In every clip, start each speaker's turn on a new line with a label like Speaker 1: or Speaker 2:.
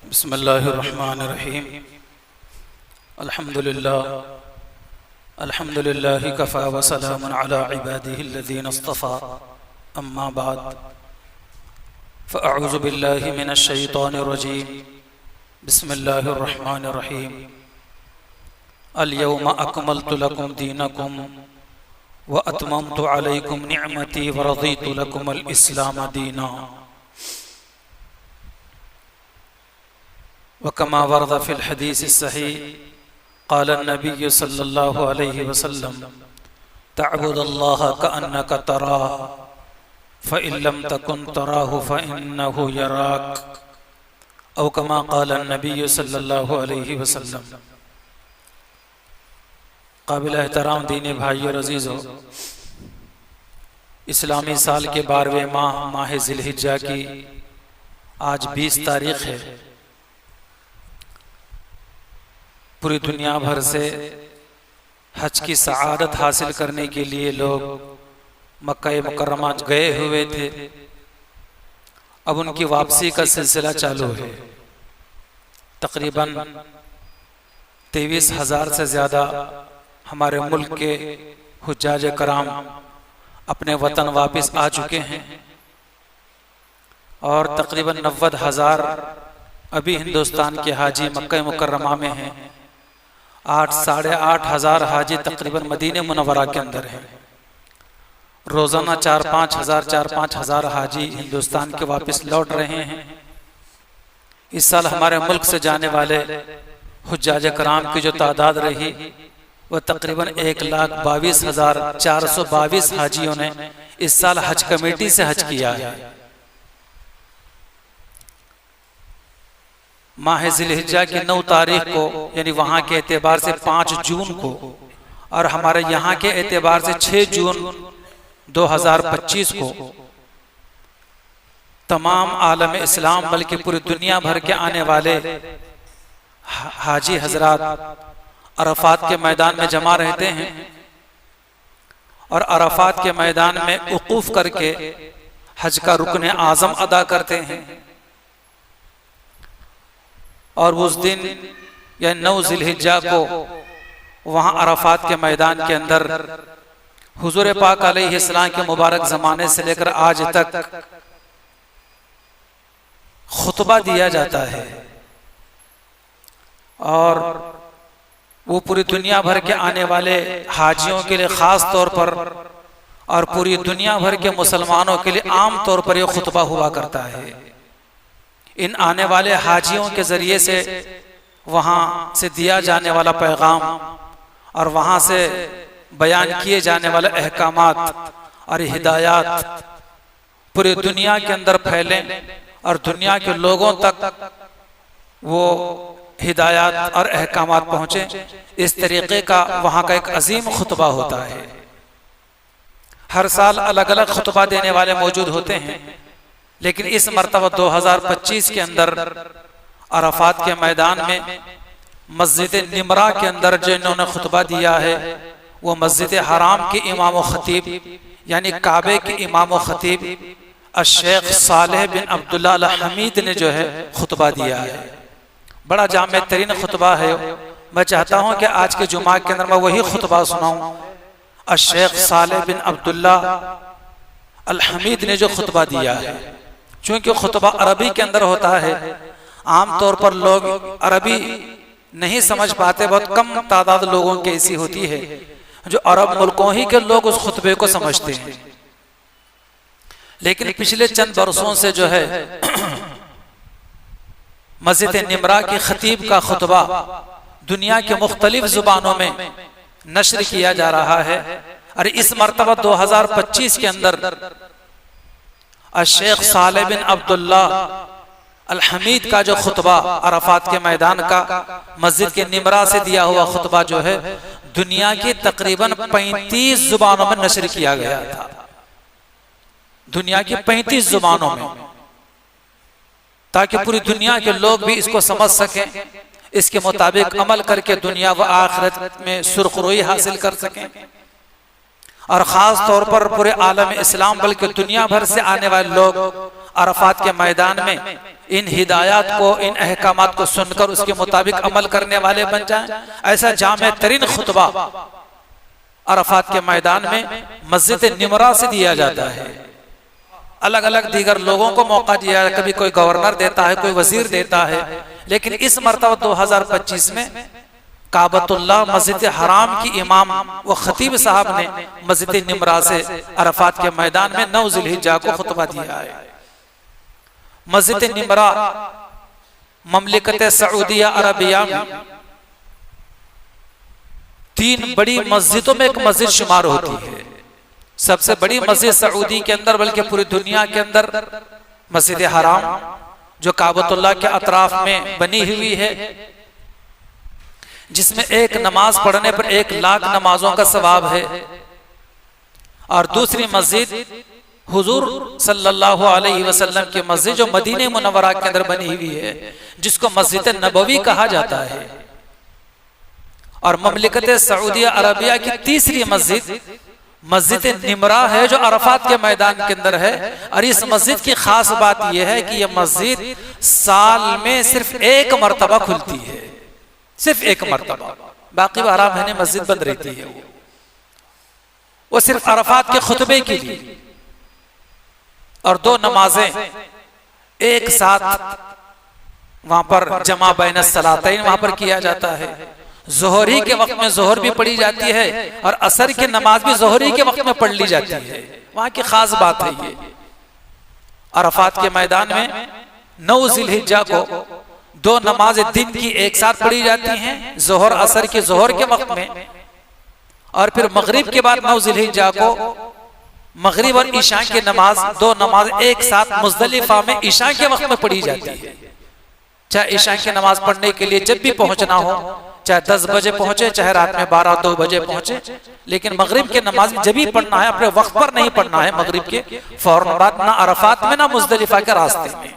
Speaker 1: बिस्मिल्लाहिर्रहमानिर्रहीम। अल्हम्दुलिल्लाह कफ़ा व सलामुन अला इबादिहिल्लज़ीना इस्तफ़ा, अम्मा बाद फ़अऊज़ु बिल्लाहि मिनश शैतानिर्रजीम। बिस्मिल्लाहिर्रहमानिर्रहीम। अल-यौमा अकमलतु लकुम दीनकुम व अतममतु अलैकुम निअमती व रज़ीतु लकुमुल इस्लाम दीना। वकमा वर्द फिल हदीस सही क़ाल नबी सल्लल्लाहु अलैहि वसल्लम तअबुदल्लाह कअन्नका तराह फ़इन लम तकुन तराहु फ़इन्नहु यराक। औ कमा क़ाल नबी सल्लल्लाहु अलैहि वसल्लम। काबिल एहतराम दीनी भाइयों और अज़ीज़ों, इस्लामी साल के 12वें माह ज़िलहिज्जा की आज 20 तारीख़ है। पूरी दुनिया भर से हज की सआदत हासिल करने के लिए लोग मक्का मुकर्रमा गए हुए थे। अब उनकी वापसी का सिलसिला चालू है। तकरीबन 23,000 से ज़्यादा हमारे मुल्क के हुज्जाज कराम अपने वतन वापस आ चुके हैं और तकरीबन 90,000 अभी हिंदुस्तान के हाजी मक्का मुकर्रमा में हैं। 8-8.5 हज़ार हाजी तकरीबन मदीने मुनव्वरा के अंदर हैं। रोज़ाना 4-5 हज़ार हाजी हिंदुस्तान के वापस लौट रहे हैं। इस साल हमारे मुल्क से जाने वाले हुज्जाज कराम की जो तादाद रही वह तकरीबन 1,22,422 हाजियों ने इस साल हज कमेटी से हज किया है। माह ज़िलहिज्जा की 9 तारीख को यानी वहाँ के एतबार से 5 जून को और हमारे यहाँ के एतबार से 6 जून 2025 को तमाम आलम इस्लाम बल्कि पूरी दुनिया भर के आने वाले हाजी हजरात अरफात के मैदान में जमा रहते हैं और अरफात के मैदान में वक़ूफ़ करके हज का रुकन आज़म अदा करते हैं। और उस दिन या 9 ज़िलहिज्जा को वहाँ अरफात के मैदान के अंदर हुज़ूर पाक अलैहिस्सलाम के मुबारक ज़माने से लेकर आज तक खुतबा दिया जाता है और वो पूरी दुनिया भर के आने वाले हाजियों के लिए ख़ास तौर पर और पूरी दुनिया भर के मुसलमानों के लिए आम तौर पर यह खुतबा हुआ करता है। इन आने वाले हाजियों के ज़रिए से वहाँ से दिया जाने वाला पैगाम और वहाँ से बयान किए जाने वाले अहकामात और हिदायत पूरी दुनिया के अंदर फैलें और दुनिया के लोगों तक वो हिदायत और अहकामात पहुँचे। इस तरीक़े का वहाँ का एक अजीम खुतबा होता है। हर साल अलग अलग खुतबा देने वाले मौजूद होते हैं, लेकिन इस मरतबा 2025 के अंदर अरफात के मैदान में मस्जिद निमरा के अंदर जो इन्होंने खुतबा दिया है वो मस्जिद हराम के इमाम व खतीब यानी काबे के इमाम व खतीब शेख सालेह बिन अब्दुल्ला अल हमीद ने जो है खुतबा दिया है। बड़ा जामे तरीन खुतबा है। मैं चाहता हूँ कि आज के जुमा के अंदर मैं वही खुतबा सुनाऊँ। शेख सालेह बिन अब्दुल्ला अल हमीद ने जो खुतबा दिया है, चूँकि खुतबा अरबी के अंदर होता है, आम तौर पर लोग अरबी नहीं समझ पाते। बहुत कम तादाद लोगों की ऐसी होती है जो अरब मुल्कों ही के लोग उस खुतबे को समझते हैं। लेकिन पिछले चंद बरसों से जो है मस्जिद निमरा के खतीब का खुतबा दुनिया के मुख्तलिफ जुबानों में नश्र किया जा रहा है और इस मरतबा 2025 के अंदर शेख सालेह बिन अब्दुल्ला अल हमीद का जो खुतबा अरफात के मैदान का मस्जिद के निमरा से दिया हुआ खुतबा जो है दुनिया की तकरीबन 35 जुबानों में नश्र किया गया था। दुनिया की 35 जुबानों में, ताकि पूरी दुनिया के लोग भी इसको समझ सकें, इसके मुताबिक अमल करके दुनिया व आखिरत में सुरखरुई हासिल कर सकें। और ख़ास तौर पर पूरे आलम इस्लाम बल्कि दुनिया भर से आने वाले लोग अरफात के मैदान में इन हिदायत को, इन अहकामात को सुनकर उसके मुताबिक अमल करने वाले बन जाएं। ऐसा जामे तरीन खुतबा अरफात के मैदान में मस्जिद निमरा से दिया जाता है। अलग अलग दीगर लोगों को मौका दिया है, कभी कोई गवर्नर देता है, कोई वजीर देता है, लेकिन इस मरतबा 2025 में काबतुल्लाह मस्जिद हराम की इमाम व खतीब साहब ने मस्जिद निमरा से अरफात के मैदान में 9 ज़िलहिज्जा को खुतबा दिया है। मस्जिद निमरा ममलिकत सऊदिया अरबिया में 3 बड़ी मस्जिदों में एक मस्जिद शुमार होती है। सबसे बड़ी मस्जिद सऊदी के अंदर, बल्कि पूरी दुनिया के अंदर मस्जिद हराम, जो काबतुल्लाह के अतराफ में बनी हुई है, जिसमें एक नमाज पढ़ने पर 1 लाख नमाजों का सवाब है। और दूसरी मस्जिद हुजूर सल्लल्लाहु अलैहि वसल्लम की मस्जिद, जो मदीने मुनव्वरा के अंदर बनी हुई है, जिसको मस्जिद नबवी कहा जाता है। और ममलिकत सऊदिया अरबिया की तीसरी मस्जिद मस्जिद निमरा है, जो अरफात के मैदान के अंदर है। और इस मस्जिद की खास बात यह है कि यह मस्जिद साल में सिर्फ 1 मरतबा खुलती है, सिर्फ 1 मरतबा। बाकी 12 महीने मस्जिद बंद रहती है। वो सिर्फ अरफात के खुतबे के लिए, और 2 नमाजें एक साथ वहां पर जमा बैन सलातैन वहां पर किया जाता है। जोहरी के वक्त में जोहर भी पढ़ी जाती है और असर की नमाज भी जोहरी के वक्त में पढ़ ली जाती है। वहां की खास बात है ये। अरफात के मैदान में 9 ज़िलहिज्जा को 2 नमाज दिन की एक साथ पढ़ी जाती हैं, जोहर असर की जोहर के वक्त में, और फिर मगरिब के बाद 9 ज़िलहिज्जा को मगरिब और ईशा की नमाज, 2 नमाज एक साथ मुज़दलिफा में ईशा के वक्त में पढ़ी जाती है। चाहे ईशा की नमाज पढ़ने के लिए जब भी पहुंचना हो, चाहे 10 बजे पहुंचे, चाहे रात में 12-2 बजे पहुंचे, लेकिन मगरिब की नमाज जब भी पढ़ना है, अपने वक्त पर नहीं पढ़ना है। मगरिब के फौरन बाद, ना अरफात में ना मुज़दलिफा के रास्ते में।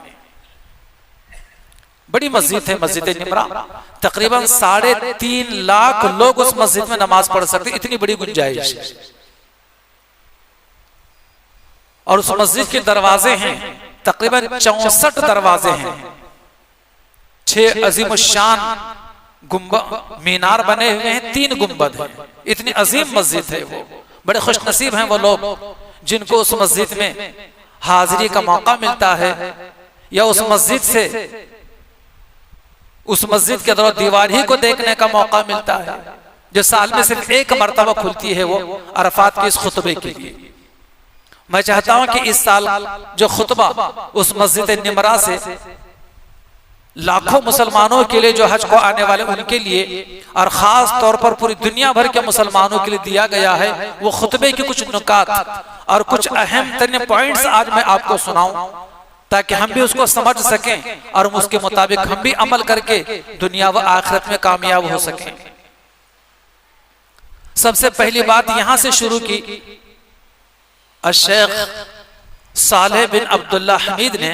Speaker 1: बड़ी मस्जिद है मस्जिद निमरा। तकरीबन 3.5 लाख लोग उस मस्जिद में नमाज पढ़ सकते, इतनी बड़ी गुंजाइश है। और उस मस्जिद के दरवाजे हैं तकरीबन 64 दरवाजे हैं। 6 अजीम शान मीनार बने हुए हैं, 3 गुंबद हैं। इतनी अजीम मस्जिद है वो। बड़े खुशनसीब हैं वो लोग जिनको उस मस्जिद में हाजिरी का मौका मिलता है, या उस मस्जिद से, उस मस्जिद के अंदर दीवार ही को देखने का मौका मिलता है, जो साल में सिर्फ 1 मरतबा खुलती है, वो अरफात के इस खुतबे के लिए। मैं चाहता हूं कि इस साल जो खुतबा उस मस्जिद निमरा से लाखों मुसलमानों के लिए जो हज को आने वाले उनके लिए, और खास तौर पर पूरी दुनिया भर के मुसलमानों के लिए दिया गया है, वो खुतबे के कुछ नुकात और कुछ अहम तरीन पॉइंट्स आज मैं आपको सुनाऊं, ताकि हम भी उसको समझ सकें और उसके मुताबिक हम भी अमल करके दुनिया व आखिरत में कामयाब हो सकें। सबसे पहली बात यहां से शुरू की शेख सालेह बिन अब्दुल्ला हमीद ने,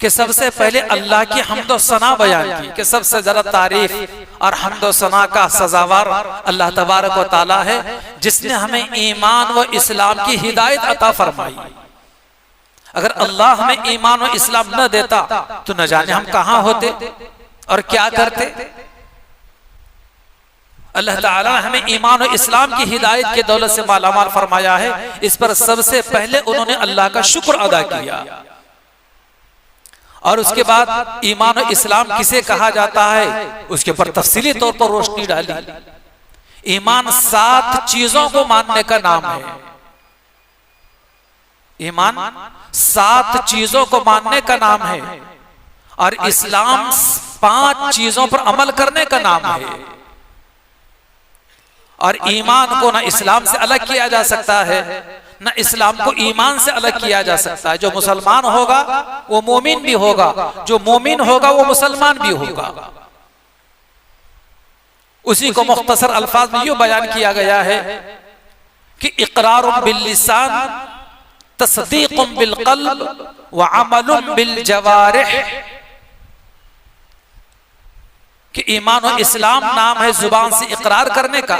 Speaker 1: कि सबसे पहले अल्लाह की हम्दो सना बयान की, कि सबसे ज्यादा तारीफ और हम्दो सना का सजावार अल्लाह तबारक व तआला है, जिसने हमें ईमान व इस्लाम की हिदायत अता फरमाई। अगर अल्लाह हमें ईमान व इस्लाम न देता तो न जाने हम कहां होते और क्या करते। अल्लाह ताला ने हमें ईमान और इस्लाम की हिदायत की दौलत से मालामाल फरमाया है। इस पर सबसे पहले उन्होंने अल्लाह का शुक्र अदा किया, और उसके बाद ईमान और इस्लाम किसे कहा जाता है उसके ऊपर तफसीली तौर पर रोशनी डाली। ईमान 7 चीजों को मानने का नाम है। ईमान 7 चीजों को मानने का नाम है, और इस्लाम 5 चीजों पर अमल करने का नाम है। और ईमान को ना इस्लाम से अलग किया जा सकता है, ना इस्लाम को ईमान से अलग किया जा सकता है। जो मुसलमान होगा वो मोमिन भी होगा, जो मोमिन होगा वो मुसलमान भी होगा। उसी को मुख्तसर अल्फाज में यूं बयान किया गया है कि इकरारुम बिल लिसान, तस्दीकुम बिल क़ल्ब व अमलुम बिल जवारिह, कि ईमान और इस्लाम नाम है जुबान से इकरार करने का,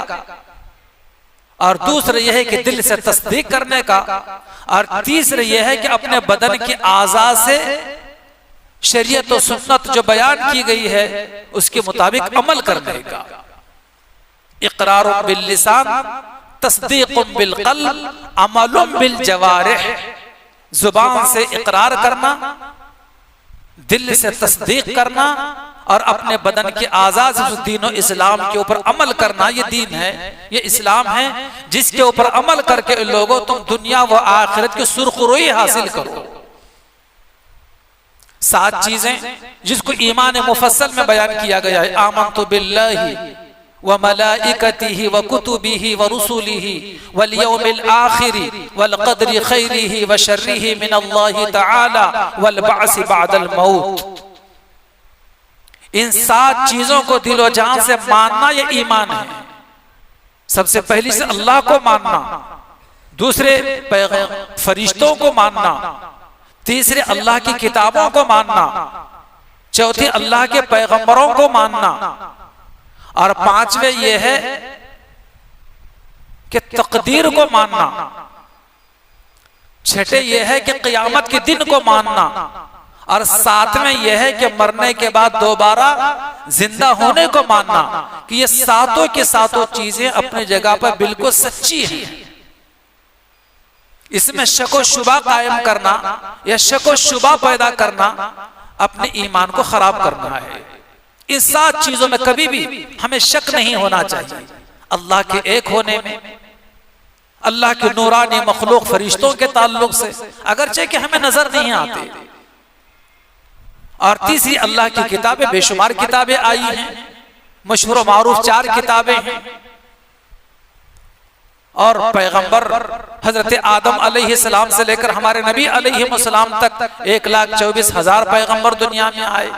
Speaker 1: और दूसरा यह है कि दिल से तस्दीक करने का, और तीसरा यह है कि अपने बदन की आज़ा से शरीयत और सुन्नत जो बयान की गई है उसके मुताबिक अमल करने का। इक़रारुम बिल लिसान, तस्दीकुम बिल क़ल्ब, अमलुम बिल जवारिह। जुबान से इकरार करना, दिल से तस्दीक करना और अपने बदन के आज़ाद से दीन और इस्लाम के ऊपर अमल करना। ये दीन है, ये इस्लाम है, जिसके ऊपर अमल करके लोगों तुम दुनिया व आखिरत की सुरखरुई हासिल करो। 7 चीजें जिसको ईमान मुफस्सल में बयान किया गया है। आमन्तु बिल्लाहि व मलाइकतिही व कुतुबिही व रुसुलिही वल यौमिल आखिरी वल क़द्रि खैरिही व शर्रिही मिनल्लाहि तआला वल बअस बअदल मौत। इन 7 चीजों को दिलो जान से मानना ये ईमान है। सबसे पहली से अल्लाह को मानना, दूसरे फरिश्तों को मानना, तीसरे अल्लाह की किताबों को मानना, चौथी अल्लाह के पैगंबरों को मानना, और 5वें यह है कि तकदीर को मानना, 6ठे यह है कि क़यामत के दिन को मानना, और 7वें यह है कि मरने के बाद दोबारा जिंदा होने को मानना। कि ये सातों की सातों चीजें अपनी जगह पर बिल्कुल सच्ची हैं। इसमें शको शुबा कायम करना या शको शुबा पैदा करना अपने ईमान को खराब करना है। इन 7 चीजों में कभी भी हमें शक नहीं होना चाहिए। अल्लाह के एक होने में, अल्लाह के नूरानी मखलूक फरिश्तों के ताल्लुक से, अगरचे कि हमें नजर नहीं आते। और तीसरी अल्लाह की किताबें, बेशुमार किताबें आई हैं, मशहूर व मारूफ 4 किताबें हैं। और पैगंबर हजरत आदम अलैहिस्सलाम से लेकर हमारे नबी अलैहिस्सलाम तक 1,24,000 पैगंबर दुनिया में आए।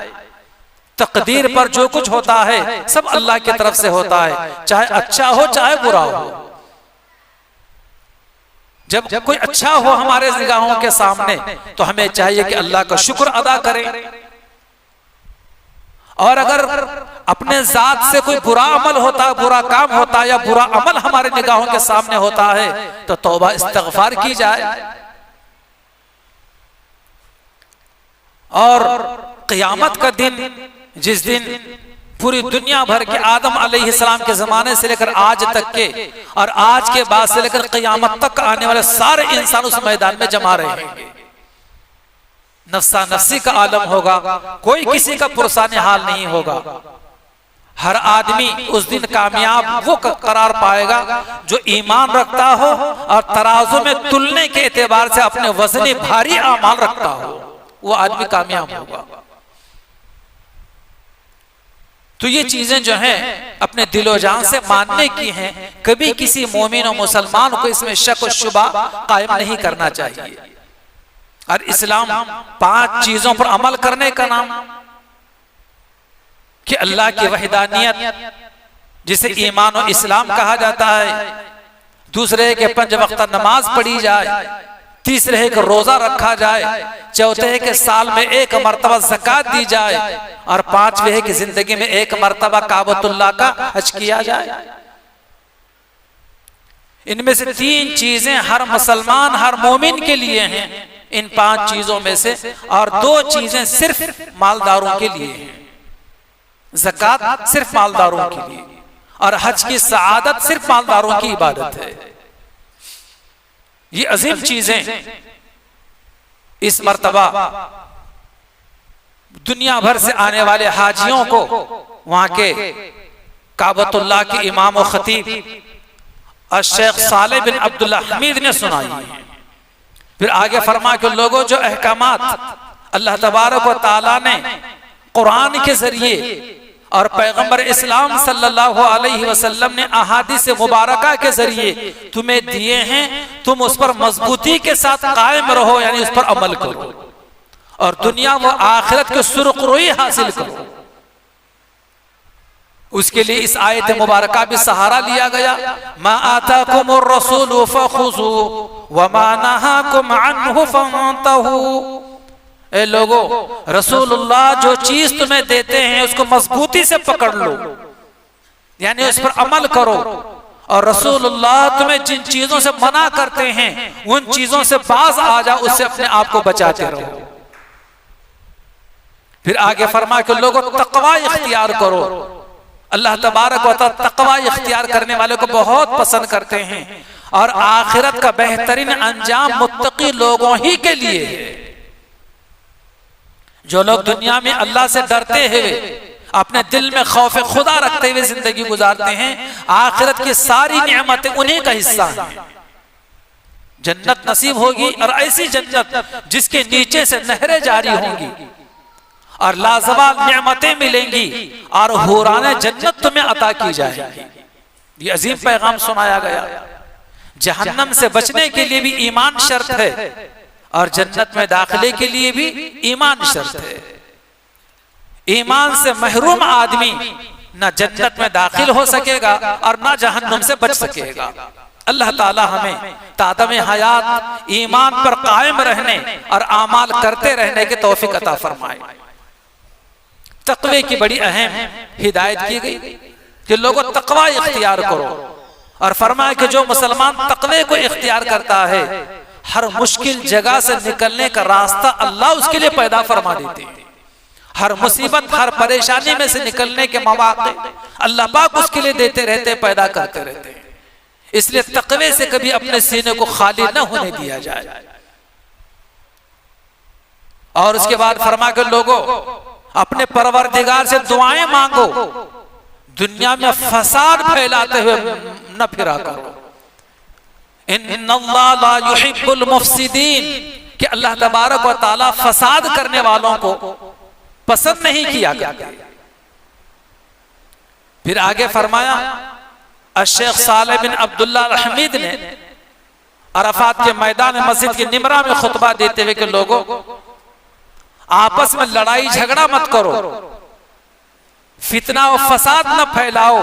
Speaker 1: तकदीर पर जो कुछ होता है सब अल्लाह की तरफ से होता है, चाहे अच्छा हो चाहे बुरा हो। जब कोई अच्छा हो हमारे निगाहों के सामने तो हमें चाहिए कि अल्लाह का शुक्र अदा करें, और अगर अपने जात से कोई बुरा अमल होता, बुरा काम होता या बुरा अमल हमारे निगाहों के सामने होता है तो तौबा इस्तिग़फ़ार की जाए। और क़यामत का दिन, जिस दिन पूरी दुनिया भर के आदम अलैहिस्सलाम के जमाने से लेकर आज तक के, और आज के बाद से लेकर क़यामत तक आने वाले सारे इंसान उस मैदान में जमा रहेंगे। नफ्सा नफ्सी का आलम होगा, कोई किसी का पुरसाने हाल नहीं होगा। हर आदमी उस दिन कामयाब वो करार पाएगा जो ईमान रखता हो और तराजू में तुलने के एतबार से अपने वजनी भारी आमाल रखता हो, वो आदमी कामयाब होगा। तो ये चीजें जो हैं अपने दिलो जान से मानने की हैं। कभी किसी मोमिन और मुसलमान को इसमें शक और शुबा कायम नहीं करना चाहिए। और इस्लाम 5 चीजों पर अमल करने का नाम, कि अल्लाह की वहदानियत जिसे ईमान और इस्लाम कहा जाता है, दूसरे है कि 5 वक्त नमाज पढ़ी जाए, तीसरे है कि रोजा रखा जाए, चौथे है कि साल में 1 मरतबा ज़कात दी जाए, और 5वें है कि जिंदगी में 1 मरतबा काबतुल्लाह का हज किया जाए। इनमें से 3 चीजें हर मुसलमान, हर मोमिन के लिए हैं, इन 5 चीजों में से, और 2 चीजें सिर्फ मालदारों के लिए हैं। ज़कात सिर्फ मालदारों के लिए, और हज की सआदत सिर्फ मालदारों की इबादत है। ये अजीम चीजें इस मर्तबा दुनिया भर से आने वाले हाजियों को वहां के काबतुल्लाह के इमाम और खतीब और शेख सालेह बिन अब्दुल्ला हमीद ने सुनाई है। फिर आगे फरमा के लोगों, जो अहकामात अल्लाह तबारक व तआला ने कुरान के जरिए और पैगंबर इस्लाम सल्लल्लाहु अलैहि वसल्लम ने अहादीस मुबारका के जरिए तुम्हें दिए हैं, तुम उस पर मजबूती के साथ कायम रहो, यानी उस पर अमल करो और दुनिया व आखिरत के सुरखरुई हासिल करो। उसके लिए इस आयत मुबारका भी सहारा लिया गया। मा आताकुमुर रसूलु फखुज़ू व मा नहाकुम अन्हु फंतहू। ए लोगो, रसूलुल्लाह जो चीज तुम्हें देते हैं उसको मजबूती से पकड़ लो, यानी उस पर अमल करो, और रसूलुल्लाह तुम्हें जिन चीजों से मना करते हैं उन चीजों से बाज आ जाओ, उससे अपने आप को बचाते रहो। फिर आगे फरमा के लोगों तकवा इख्तियार करो। अल्लाह तबारक व तआला तकवा इख्तियार करने वाले को बहुत पसंद करते हैं और आखिरत का बेहतरीन अंजाम मुत्तकी लोगों ही के लिए है। जो लोग दुनिया में अल्लाह से डरते हुए अपने दिल में खौफ खुदा रखते हुए जिंदगी गुजारते हैं, आखिरत की सारी नेमतें उन्हीं का हिस्सा है। जन्नत नसीब होगी और ऐसी जन्नत जिसके नीचे से नहरें जारी होंगी और लाजवाब नेमतें मिलेंगी और हुराने जन्नत तुम्हें अता की जाएगी। ये अजीम पैगाम सुनाया गया। जहन्नम से बचने के लिए भी ईमान शर्त है और जन्नत में दाखिले के लिए भी ईमान शर्त है। ईमान से महरूम आदमी न जन्नत में दाखिल हो सकेगा और न जहन्नम से बच सकेगा। अल्लाह ताला हमें तादम हयात ईमान पर कायम रहने और आमाल करते रहने की तौफीक अता फरमाए। तकवे की बड़ी अहम हिदायत की गई कि लोगों तकवा इख्तियार करो और फरमाया कि जो मुसलमान तकवे को इख्तियार करता है हर मुश्किल जगह से निकलने का रास्ता अल्लाह उसके लिए पैदा फरमा देते हैं। हर मुसीबत हर परेशानी में से निकलने के मौके अल्लाह पाक उसके लिए देते रहते, पैदा करते रहते हैं। इसलिए तकवे से कभी अपने सीने को खाली न होने दिया जाए। और उसके बाद फरमा के लोगों अपने परवरदिगार से दुआएं मांगो, दुनिया में फसाद फैलाते हुए न फिरा करो। इन्नल्लाह ला युहिब्बुल मुफसिदीन कि अल्लाह तबारक व तआला फसाद करने वालों को पसंद नहीं किया करते। फिर आगे फरमाया शेख सालेह बिन अब्दुल्ला अल-हमीद ने अरफात के मैदान मस्जिद की निमरा में खुतबा देते हुए कि लोगों आपस में लड़ाई झगड़ा मत करो, फितना और फसाद न फैलाओ,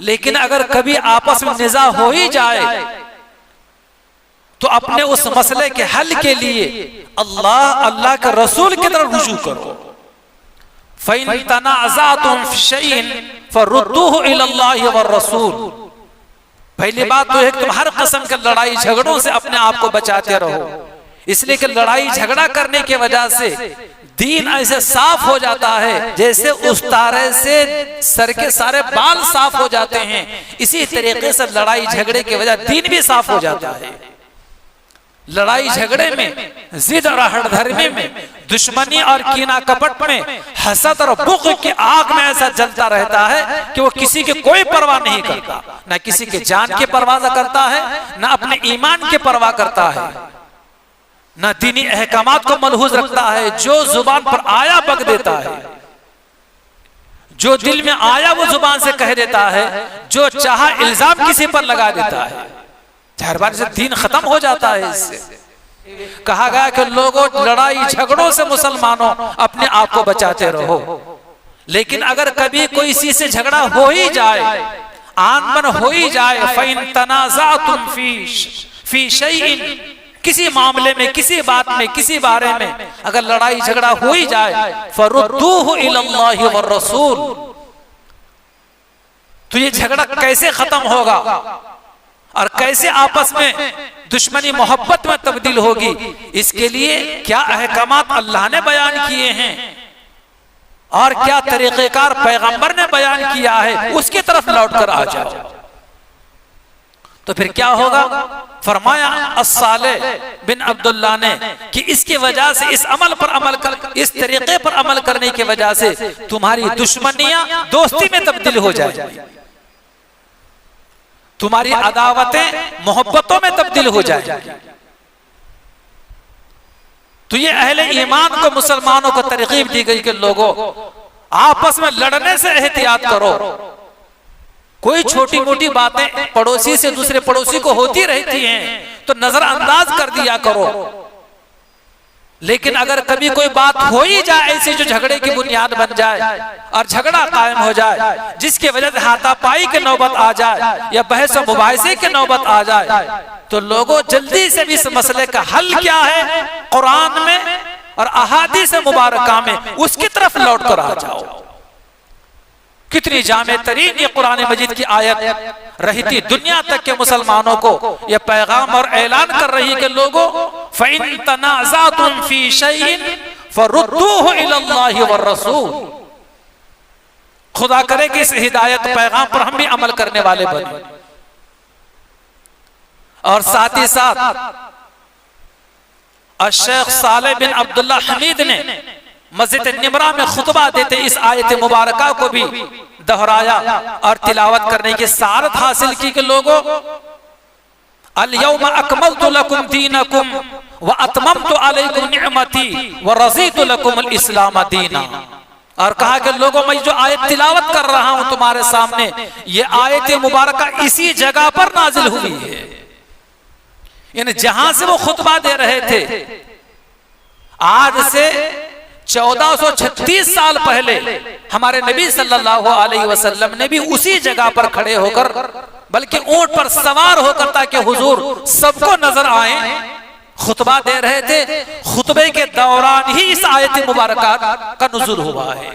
Speaker 1: लेकिन अगर कभी आपस में निज़ा हो ही जाए तो अपने उस मसले के हल के लिए अल्लाह के रसूल की तरफ रुजू करो। फ़इन तनाज़अतुम फ़ी शैइन फरुद्दूहु इलल्लाहि व रसूल। पहली बात तो है कि तुम हर किस्म के लड़ाई झगड़ों से अपने आप को बचाते रहो, इसलिए कि लड़ाई झगड़ा करने की वजह से दीन ऐसे साफ हो जाता है जैसे उस तारे से सर के सारे बाल साफ हो जाते हैं। इसी तरीके से लड़ाई झगड़े की वजह दीन भी साफ हो जाता है। लड़ाई झगड़े में, जिद और हठधर्मी में, दुश्मनी और कीना कपट में, हसद और बुग़्ज़ की आग में ऐसा जलता रहता है कि वो किसी की कोई परवाह नहीं करता, न किसी के जान की परवाह करता है, न अपने ईमान की परवाह करता है, न दीनी अहकामात को मलहूज रखता है। जो जुबान पर आया बक देता है, जो दिल में आया वो जुबान से कह देता है, जो चाहा इल्जाम किसी पर लगा देता है। हर बार से दीन खत्म हो जाता है। इससे कहा गया कि लोगों लड़ाई झगड़ों से मुसलमानों अपने आप को बचाते रहो, लेकिन अगर कभी कोई इसी से झगड़ा हो ही जाए, आनबन हो ही जाए, फ़इन तनाज़अतुम फ़ी शैइन, किसी मामले में, किसी बात में, किसी बारे में अगर लड़ाई झगड़ा हो ही जाए, फरुद्दूहु इलल्लाहि व रसूल। तो ये झगड़ा कैसे खत्म होगा और कैसे आपस में दुश्मनी मोहब्बत में तब्दील होगी, इसके लिए क्या अहकामात अल्लाह ने बयान किए हैं और क्या तरीक़ेकार पैगंबर ने बयान किया है, उसकी तरफ लौट कर आ जाओ। तो फिर क्या होगा? फरमाया अस्सालेह बिन अब्दुल्ला ने कि इसकी वजह से, इस अमल पर अमल कर, इस तरीके पर अमल करने की वजह से तुम्हारी दुश्मनियां दोस्ती में तब्दील हो जाएगी, तुम्हारी अदावतें मोहब्बतों में तब्दील हो जाएगी। तो ये अहले ईमान को, मुसलमानों को तरगीब दी गई कि लोगों आपस में लड़ने से एहतियात करो। कोई छोटी मोटी बातें पड़ोसी से दूसरे पड़ोसी को होती रहती हैं तो नजरअंदाज कर दिया करो, लेकिन अगर कभी कोई बात हो ही जाए ऐसी जो झगड़े की बुनियाद बन जाए और झगड़ा कायम हो जाए, जिसकी वजह से हाथापाई की नौबत आ जाए या बहस और मुबाहिसे की नौबत आ जाए, तो लोगों जल्दी से भी इस मसले का हल क्या है कुरान में और अहादीस मुबारका में, उसकी तरफ लौट कर आ जाओ। कितनी जामे तरीन ये कुरान मजीद की आयत रही थी, दुनिया तक के मुसलमानों को ये पैगाम और ऐलान कर रही कि लोगों फ़इन तनाज़अतुम फ़ी शैइन फरुद्दूहु इलल्लाहि वर रसूल। खुदा करे कि इस हिदायत पैगाम पर हम भी अमल करने वाले बने। और साथ ही साथ शेख सालेह बिन अब्दुल्ला हमीद ने मस्जिद निमरा में खुतबा देते इस आयत मुबारका को भी दोहराया और तिलावत करने की सआदत हासिल की कि लोगों अल यौम अकमलतु लकुम दीनकुम व अतममतु अलैकुम निअमती व रज़ीतु लकुम अल इस्लाम दीना। और कहा कि लोगों मैं जो आयत तिलावत कर रहा हूं तुम्हारे सामने, ये आयत मुबारका इसी जगह पर नाजिल हुई है, यानी जहां से वो खुतबा दे रहे थे आज से 1436 साल पहले हमारे नबी सल्लल्लाहु अलैहि वसल्लम ने भी उसी जगह पर खड़े होकर, बल्कि ऊंट पर सवार होकर ताकि हुजूर सबको नजर आए, खुतबा दे रहे थे। खुतबे के दौरान ही इस आयत मुबारका का नुज़ूल हुआ है।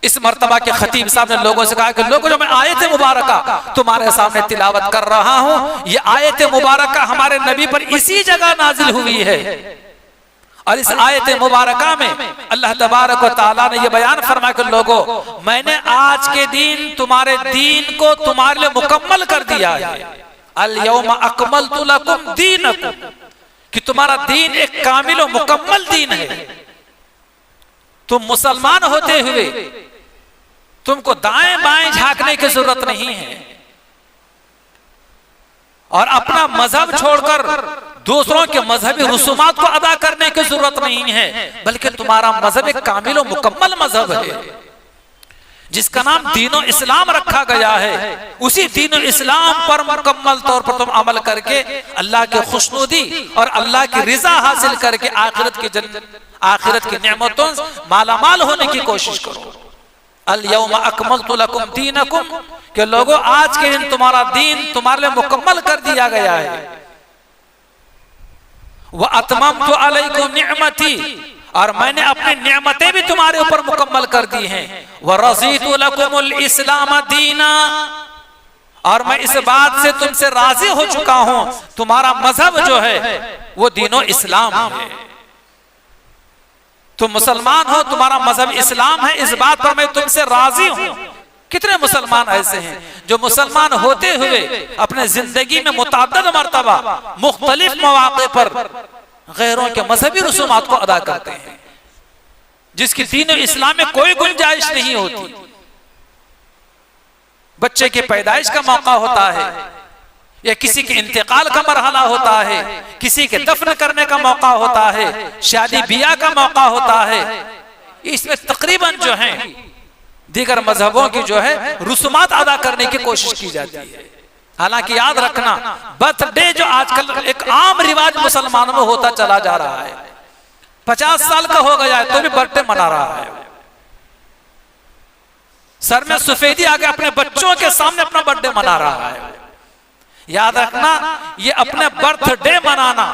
Speaker 1: इस मर्तबा के खतीब साहब ने लोगों से कहा कि लोगों जो मैं आयत मुबारका तुम्हारे सामने तिलावत कर रहा हूं, ये आयत मुबारका हमारे नबी पर इसी जगह नाजिल हुई है। और इस आयत मुबारका में अल्लाह तबारक व तआला ने यह बयान फरमा कि लोगों मैंने आज के दिन तुम्हारे दीन को तुम्हारे लिए मुकम्मल कर दिया है। अल यौम अकमलतु लकुम दीनकुम, कि तुम्हारा दीन एक कामिल और मुकम्मल दीन है। तुम मुसलमान होते हुए तुमको दाएं बाएं झांकने की जरूरत नहीं है और अपना मजहब छोड़कर दूसरों के मजहबी रसूमात को अदा करने की जरूरत नहीं है, बल्कि तुम्हारा मजहब एक कामिल और मुकम्मल मजहब है जिसका नाम दीनो इस्लाम रखा गया है। उसी दीनो इस्लाम पर मुकम्मल तौर पर तुम अमल करके अल्लाह की खुशनुदी और अल्लाह की रिजा हासिल करके आखिरत की नेमतों मालामाल होने की कोशिश करो। अल यौम अकमलतु लकुम दीनकुम, के लोगों आज के दिन तुम्हारा दीन तुम्हारे लिए मुकम्मल कर दिया गया है। व अतममतु अलैकुम निअमती, और मैंने अपनी नेमतें भी तुम्हारे ऊपर मुकम्मल कर दी हैं। व रज़ीतु लकुमुल इस्लाम दीना, और मैं इस बात से तुमसे राजी हो चुका हूं तुम्हारा मजहब जो है वो दीनो इस्लाम है। तुम मुसलमान हो, तुम्हारा मजहब इस्लाम है, इस बात पर मैं तुमसे राजी हूं। कितने मुसलमान ऐसे हैं जो मुसलमान होते हुए अपने जिंदगी में मुतअद्दिद मर्तबा मुख्तलिफ मौके पर गैरों के मजहबी रसूमात को अदा करते हैं, जिसकी दीन इस्लाम में कोई गुंजाइश नहीं होती। बच्चे की पैदाइश का मौका होता है या किसी के इंतकाल का मरहला होता है, किसी के दफन करने का मौका होता है, शादी बियाह का मौका होता है, इसमें तकरीबन जो है दीगर मजहबों की जो है रसूमात अदा करने की कोशिश की जाती है। हालांकि याद रखना, बर्थडे जो आजकल एक आम रिवाज मुसलमानों में होता चला जा रहा है, 50 साल का हो गया है तो भी बर्थडे मना रहा है, सर में सफेदी आके अपने बच्चों के सामने अपना बर्थडे मना रहा है। याद रखना, ये अपने बर्थडे मनाना,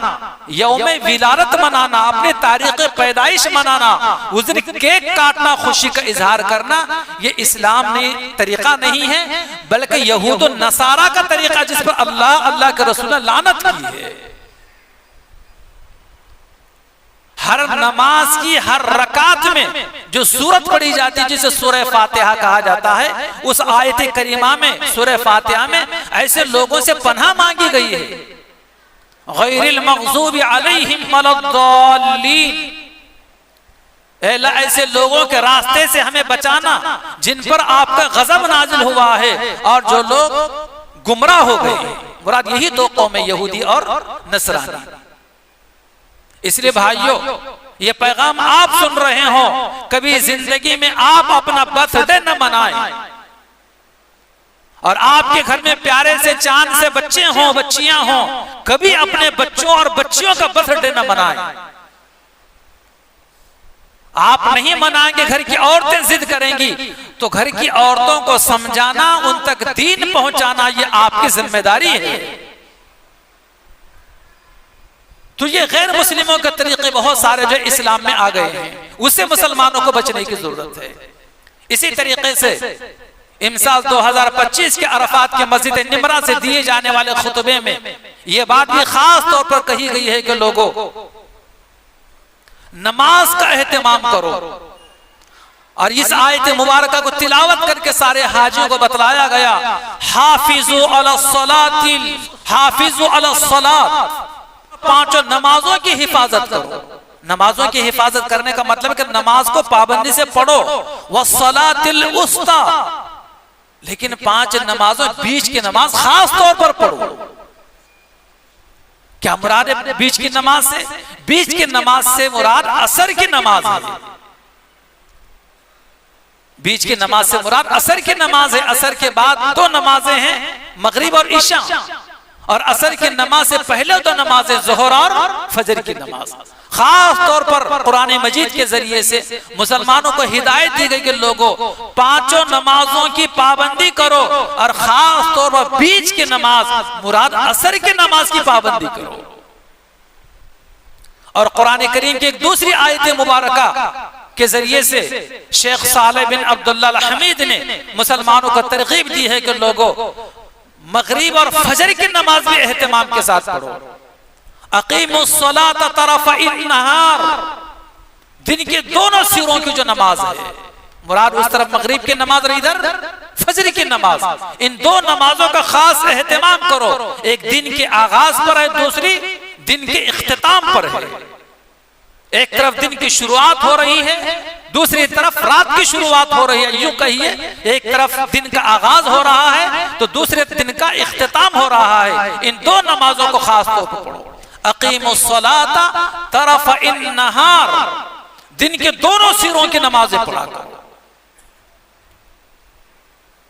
Speaker 1: यौमे विलादत मनाना, अपनी तारीख पैदाइश मनाना, उस दिन केक काटना, खुशी का इजहार करना, ये इस्लाम ने तरीका नहीं है, बल्कि यहूद और नसारा का तरीका, जिस पर अल्लाह के रसूल ने लानत की है। हर नमाज की हर रकात में जो सूरत पढ़ी जाती है जिसे सूरह फातिहा कहा जाता है, उस आयत करीमा में सूरह फातिहा में ऐसे लोगों से पनाह मांगी गई है, गैरिल मग़ज़ूबि अलैहिम वलद्दाल्लीन, ऐसे लोगों के रास्ते से हमें बचाना जिन पर आपका गजब नाजिल हुआ है और जो लोग गुमराह हो गए। मुराद यही दो कौमें, यहूदी और नसरानी। इसलिए भाइयों, ये पैगाम आप सुन रहे हो, कभी जिंदगी में आप अपना बर्थडे न मनाएं, और आपके घर में प्यारे से चांद से बच्चे हों, बच्चियां हों, कभी अपने बच्चों और बच्चियों का बर्थडे न मनाएं। आप नहीं मनाएंगे, घर की औरतें जिद करेंगी, तो घर की औरतों को समझाना, उन तक दीन पहुंचाना, ये आपकी जिम्मेदारी है। तो ये गैर मुस्लिमों के तरीके बहुत सारे जो इस्लाम में आ गए हैं, उससे मुसलमानों को बचने की जरूरत है। इसी तरीके से इमसाल 2025 के अरफात के मस्जिद निमरा से दिए जाने वाले खुतबे में यह बात भी खास तौर पर कही गई है कि लोगों नमाज का एहतमाम करो। और इस आयत मुबारका को तिलावत करके सारे हाजियों को बतलाया गया, हाफिजु अला सलात, पांचों नमाजों की हिफाजत करो। नमाजों की हिफाजत करने का मतलब कि नमाज को पाबंदी से पढ़ो, वस्सलातिल उस्ता, लेकिन 5 नमाजों बीच की नमाज खास तौर पर पढ़ो। क्या मुराद है बीच की नमाज से? बीच की नमाज से मुराद असर की नमाज है। बीच की नमाज से मुराद असर की नमाज है। असर के बाद 2 नमाजें हैं, मगरिब और ईशा, और असर की नमाज से पहले 2 नमाजें ज़ोहर और फजर की नमाज। खास तौर पर कुरान मजीद के जरिए से मुसलमानों को हिदायत दी गई कि लोगों 5 नमाजों की पाबंदी करो, और खास तौर पर बीच की नमाज मुराद असर की नमाज की पाबंदी करो। और कुरान करीम की एक दूसरी आयत मुबारका के जरिए से शेख सालेह बिन अब्दुल्लाह अल हमीद ने मुसलमानों को तरगीब दी है कि लोगों मगरिब और फजर की नमाज भी एहतमाम के साथ पढ़ो। अकीमुस्सलात तरफ़इन नहार, दिन के दोनों सिरों की जो नमाज है, मुराद उस तरफ मगरिब की नमाज और इधर फजर की नमाज, इन 2 नमाजों का खास एहतमाम करो। एक दिन के आगाज पर है, दूसरी दिन के इख्तिताम पर है। एक तरफ दिन की शुरुआत हो रही है, दूसरी तरफ रात की शुरुआत हो रही है। यूं कहिए एक तरफ दिन का आगाज हो रहा है तो दूसरे दिन का इख्तिताम हो रहा है। इन 2 नमाजों को खास तौर पर पढ़ो। अकीमुस्सलाता तरफ़इन नहार, दिन के दोनों सिरों की नमाजें पढ़ा करो।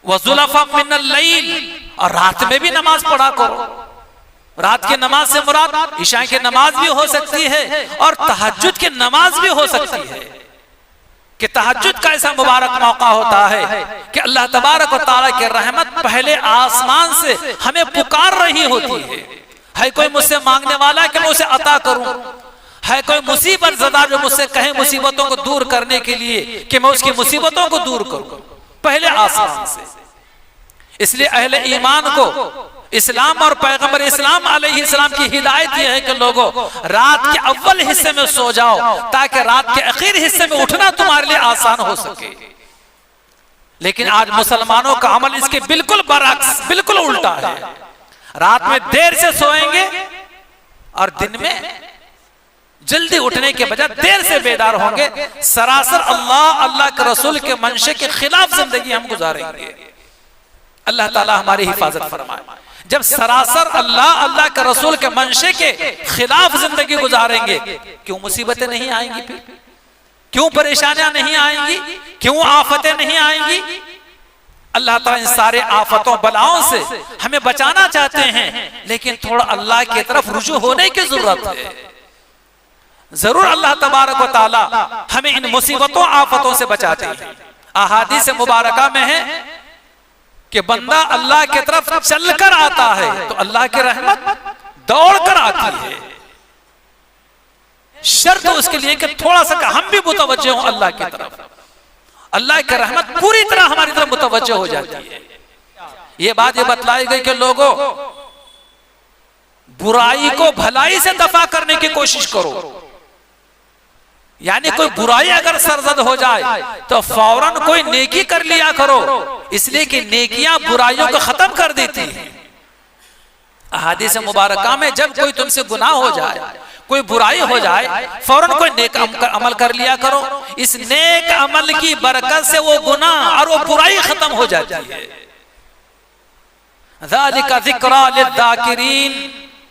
Speaker 1: वज़ुलफ़ा मिनल लैल, और रात में भी नमाज पढ़ा करो। रात की नमाज से मुराद इशा की नमाज भी हो सकती है और तहज्जुद की नमाज भी हो सकती है। कि तहज्जुद का ऐसा मुबारक मौका होता है कि अल्लाह तबारक व तआला की रहमत पहले आसमान से हमें पुकार रही होती है कोई मुझसे मांगने वाला कि मैं उसे अता करूं, है कोई मुसीबत ज़दा जो मुझसे कहे मुसीबतों को दूर करने के लिए कि मैं उसकी मुसीबतों को दूर करूं, पहले आसमान से। इसलिए अहले ईमान को इस्लाम और पैगंबर इस्लाम अलैहिस्सलाम की हिदायत यह है कि लोगों रात के अव्वल हिस्से में सो जाओ ताकि रात के आखिर हिस्से में उठना तुम्हारे लिए आसान हो सके। लेकिन आज मुसलमानों का अमल इसके बिल्कुल बरअक्स, बिल्कुल उल्टा है। रात में देर से सोएंगे और दिन में जल्दी उठने के बजाय देर से बेदार होंगे। सरासर अल्लाह के रसूल के मंशे के खिलाफ जिंदगी हम गुजारेंगे। अल्लाह ताला हमारी हिफाजत फरमाए। जब सरासर अल्लाह के रसूल के मंशे के खिलाफ जिंदगी गुजारेंगे, क्यों मुसीबतें नहीं आएंगी, फिर क्यों परेशानियां नहीं आएंगी, क्यों आफतें नहीं आएंगी? अल्लाह ताला इन सारे आफतों बलाओं से हमें बचाना चाहते हैं, लेकिन थोड़ा अल्लाह की तरफ रुजू होने की जरूरत है। जरूर अल्लाह तबारक व तआला हमें इन मुसीबतों आफतों से बचाते हैं। अहादीस मुबारका में है कि बंदा अल्लाह की तरफ चलकर आता है तो अल्लाह की रहमत दौड़कर आती है। शर्त उसके लिए कि थोड़ा सा हम भी मुतवज्जे हों अल्लाह की तरफ। अल्लाह की रहमत पूरी तरह हमारी तरफ मुतवज्जे हो जाती है। ये बात ये बतलाई गई कि लोगों बुराई को भलाई से दफा करने की कोशिश करो। यानी कोई बुराई अगर सरजद हो जाए तो फौरन कोई नेकी कर लिया करो, इसलिए कि नेकियां बुराइयों को खत्म कर देती हैं। अहादीस मुबारका में जब कोई तुमसे गुनाह हो जाए, कोई बुराई हो जाए, फौरन कोई नेक अमल कर लिया करो। इस नेक अमल की बरकत से वो गुनाह और वो बुराई खत्म हो जाती है। ज़ालिका ज़िक्रा लिज़्ज़ाकिरीन,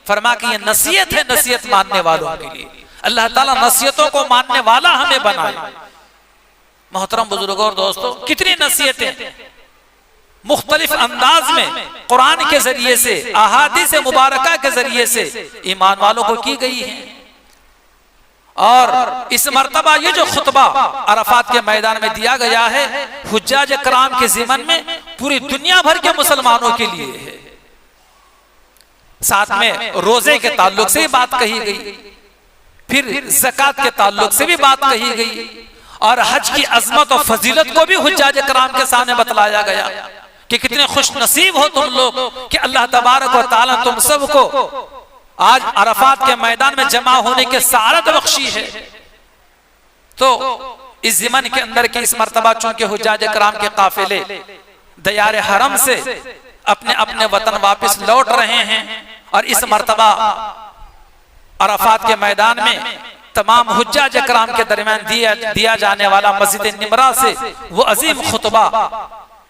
Speaker 1: फरमा कि ये नसीहत है नसीहत मानने वालों के लिए। अल्लाह ताला नसीहतों को मानने वाला हमें बनाए। मोहतरम बुजुर्गों और दोस्तों, कितनी नसीहतें मुख्तलिफ अंदाज में कुरान के जरिए से, अहादीस मुबारका के जरिए से ईमान वालों को की गई है। और इस मर्तबा ये जो खुतबा अरफात के मैदान में दिया गया है, हुज्जाज कराम के ज़िमन में पूरी दुनिया भर के मुसलमानों के लिए है। साथ में रोजे के ताल्लुक से बात कही गई, फिर ज़कात के ताल्लुक से भी बात कही गई, और हज की अजमत और फजीलत को भी हुज्जाज कराम के सामने बतलाया गया कि कितने खुश नसीब हो तुम लोग कि अल्लाह तबारक व तआला तुम सबको आज अरफात के मैदान में जमा होने की सआदत बख्शी है। तो इस ज़िमन के अंदर के इस मर्तबा चूंकि हुज्जाज कराम के काफिले दयार हरम से अपने अपने वतन वापस लौट रहे हैं और इस मर्तबा अरफात के मैदान में तमाम हुज्जाज कराम के दरमियान दिया जाने वाला मस्जिद निमरा से वो अजीम खुतबा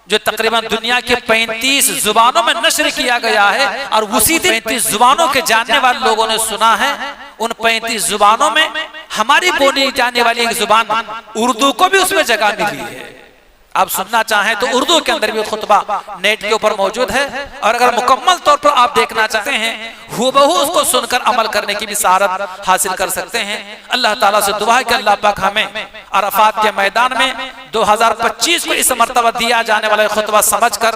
Speaker 1: जो तकरीबन दुनिया के 35 जुबानों में नश्र किया गया है और उसी 35 जुबानों के जानने वाले लोगों ने सुना है। उन 35 जुबानों में हमारी बोली जाने वाली एक जुबान उर्दू को भी उसमें जगह मिली है। आप सुनना चाहें तो उर्दू के अंदर भी खुतबा नेट के ऊपर मौजूद है और अगर मुकम्मल तौर पर आप देखना चाहते हैं हूबहू उसको सुनकर अमल करने की भी सआदत हासिल कर सकते हैं। अल्लाह ताला से दुआ है कि अल्लाह पाक हमें अरफात के मैदान में 2025 को इस मर्तबा दिया जाने वाला खुतबा समझकर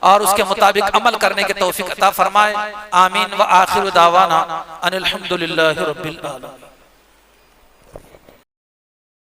Speaker 1: और उसके मुताबिक अमल करने की तौफीक अता फरमाए। आमीन व आखिर दावाना अनिल हम्दुलिल्लाहि रब्बिल आलमीन।